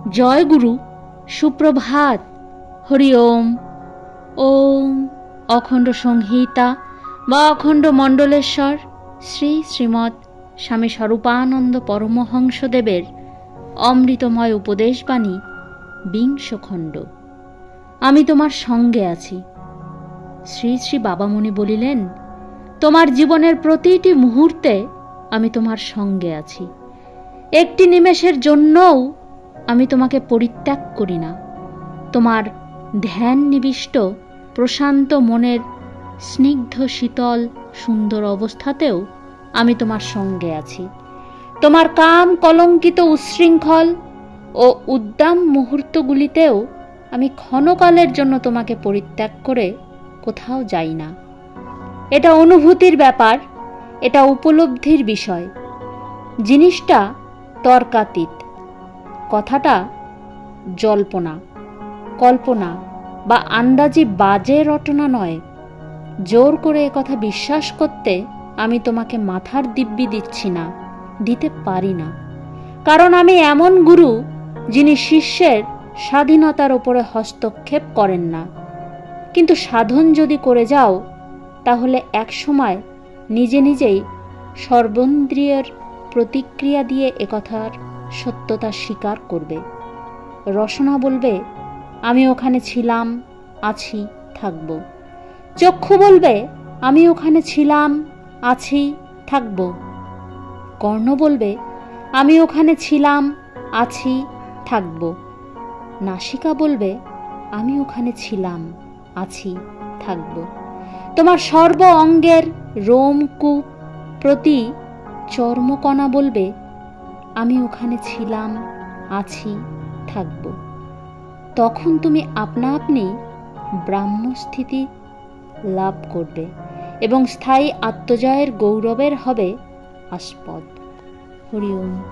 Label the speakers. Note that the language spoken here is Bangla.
Speaker 1: জয় গুরু, সুপ্রভাত। হরি ওম। ওম অখণ্ড সংহিতা বা অখণ্ড মণ্ডলেশ্বর শ্রী শ্রীমৎ স্বামী স্বরূপানন্দ পরমহংসদেবের অমৃতময় উপদেশবাণী, বিংশ খণ্ড। আমি তোমার সঙ্গে আছি। শ্রী শ্রী বাবামণি বলিলেন, তোমার জীবনের প্রতিটি মুহূর্তে আমি তোমার সঙ্গে আছি। একটি নিমেষের জন্যও আমি তোমাকে পরিত্যাগ করি না। তোমার ধ্যান নিবিষ্ট প্রশান্ত মনের স্নিগ্ধ শীতল সুন্দর অবস্থাতেও আমি তোমার সঙ্গে আছি। তোমার কাম কলঙ্কিত উচ্ছৃঙ্খল ও উদ্দাম মুহূর্তগুলিতেও আমি ক্ষণকালের জন্য তোমাকে পরিত্যাগ করে কোথাও যাই না। এটা অনুভূতির ব্যাপার, এটা উপলব্ধির বিষয়। জিনিসটা তর্কাতীত, কথাটা জল্পনা, কল্পনা বা আন্দাজি বাজে রটনা নয়। জোর করে একথা বিশ্বাস করতে আমি তোমাকে মাথার দিব্যি দিচ্ছি না, দিতে পারি না। কারণ আমি এমন গুরু যিনি শিষ্যের স্বাধীনতার ওপরে হস্তক্ষেপ করেন না। কিন্তু সাধন যদি করে যাও, তাহলে একসময় নিজে নিজেই সর্বেন্দ্রিয়ের প্রতিক্রিয়া দিয়ে একথার সত্যতা স্বীকার করবে। রসনা বলবে, আমি ওখানে ছিলাম, আছি, থাকব। চক্ষু বলবে, আমি ওখানে ছিলাম, আছি, থাকব। কর্ণ বলবে, আমি ওখানে ছিলাম, আছি, থাকব। নাসিকা বলবে, আমি ওখানে ছিলাম, আছি, থাকব। তোমার সর্ব অঙ্গের রোমকূপ প্রতি চর্মকণা বলবে, আমি ওখানে ছিলাম, আছি, থাকব। তখন তুমি আপনা আপনি ব্রাহ্মস্থিতি লাভ করবে এবং স্থায়ী আত্মজয়ের গৌরবের হবে আস্পদ। হরি ওম।